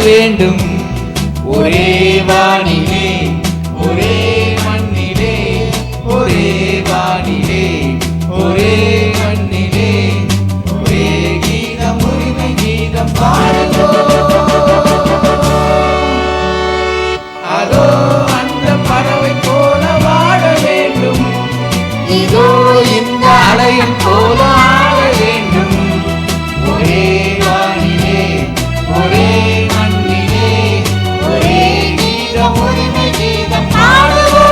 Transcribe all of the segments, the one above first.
வேண்டும். ஒரே வானிலே ஒரே மண்ணிலே ஒரே வானிலே ஒரே மண்ணிலே ஒரே கீதம் உரிமை கீதம் பாடுவோம். அதோ அந்த பறவை போல வாழ வேண்டும். இதோ இந்த அலையன் போல ஆட வேண்டும். ஒரே வானிலே ஒரே மண்ணிலே ஒரே கீதம் உரிமை கீதம் பாடுவோம்.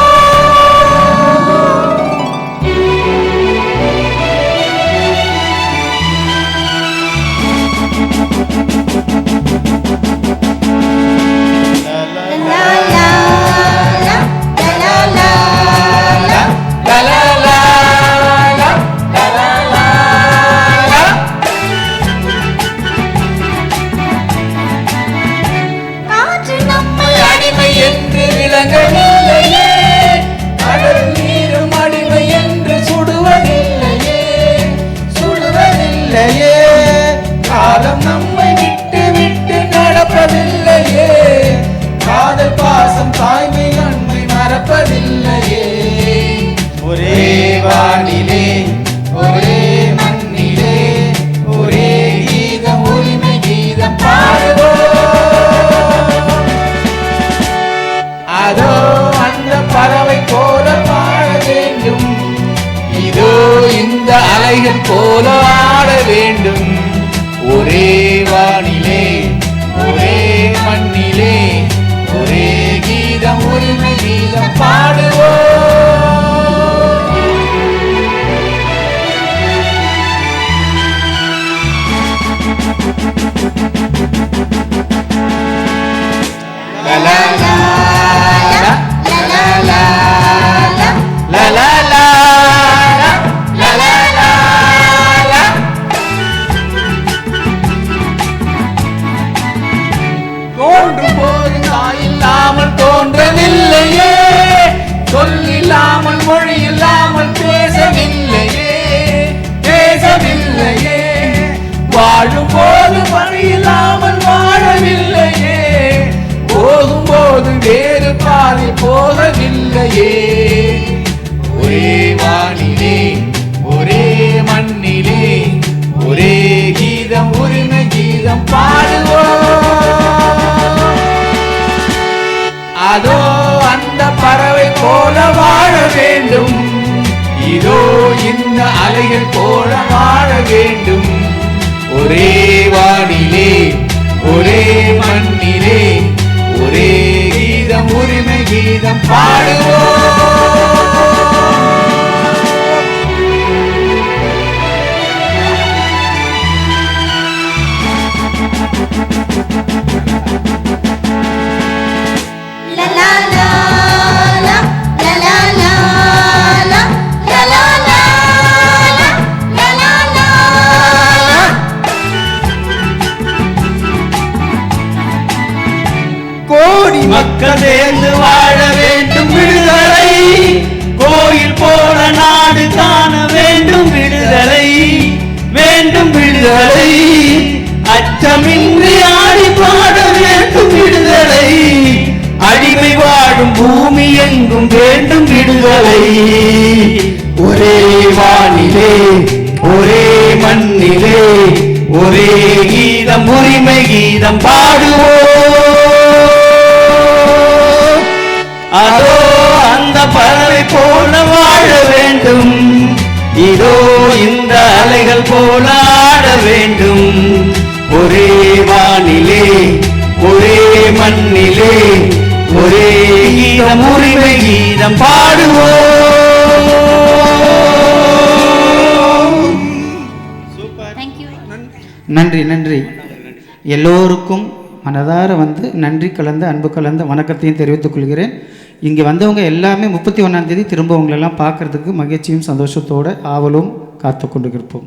விளங்கவில்லையே, கடல் நீரும் அடிமை என்று சுடுவதில்லையே, சுடுவதில்லையே. காலம் நம்மை விட்டு விட்டு நடப்பதில்லையே, காதல் பாசம் தாய்மை அன்பை மறப்பதில்லையே. ஒரே வானிலே ஒரே மண்ணிலே ஒரே கீதம் உரிமை கீதம் பாடுவோம். அதோ அந்த பறவை போல வாழ வேண்டும். இதோ இந்த அலைகள் போல ஆட வேண்டும். ஒரே வானிலே ஒரே மண்ணிலே ஒரே கீதம் உரிமை கீதம் பாடுவோம். தோன்றும் போது தாய் இல்லாமல் தோன்றவில்லையே, சொல்லில்லாமல் மொழி இல்லாமல் பேசவில்லையே, பேசவில்லையே. வாழும் போது வழி இல்லாமல் வாழவில்லையே, போகும் போது வேறு பாதை போகவில்லையே. ஒரே வானிலே ஒரே மண்ணிலே ஒரே கீதம் உரிமை கீதம் பாடுவோம். அதோ அந்த பறவை போல வாழ வேண்டும். இதோ இந்த அலைகள் போல வாழ வேண்டும். ஒரே வானிலே ஒரே மண்ணிலே ஒரே கீதம் உரிமை கீதம் பாடுவோம். கோடி மக்கள் சேர்ந்து வாழ வேண்டும் விடுதலை, கோயில் போல நாடு காண வேண்டும் விடுதலை, வேண்டும் விடுதலை. அச்சமின்றி ஆடி பாட வேண்டும் விடுதலை, அடிமை வாழும் பூமி எங்கும் வேண்டும் விடுதலை. ஒரே வானிலே ஒரே மண்ணிலே ஒரே கீதம் உரிமை கீதம் பாடுவோம். அதோ அந்த பறவை போல வாழ வேண்டும். இதோ இந்த அலைகள் போல ஆட வேண்டும். ஒரே வானிலே ஒரே மண்ணிலே ஒரே கீதம் உரிமை கீதம் பாடுவோம். நன்றி நன்றி. எல்லோருக்கும் மனதார நன்றி கலந்த அன்பு கலந்த வணக்கத்தையும் தெரிவித்துக் கொள்கிறேன். இங்கே வந்தவங்க எல்லாமே 31ஆம் தேதி திரும்ப உங்களெல்லாம் பார்க்குறதுக்கு மகிழ்ச்சியும் சந்தோஷத்தோடு ஆவலும் காத்து கொண்டு இருப்போம்.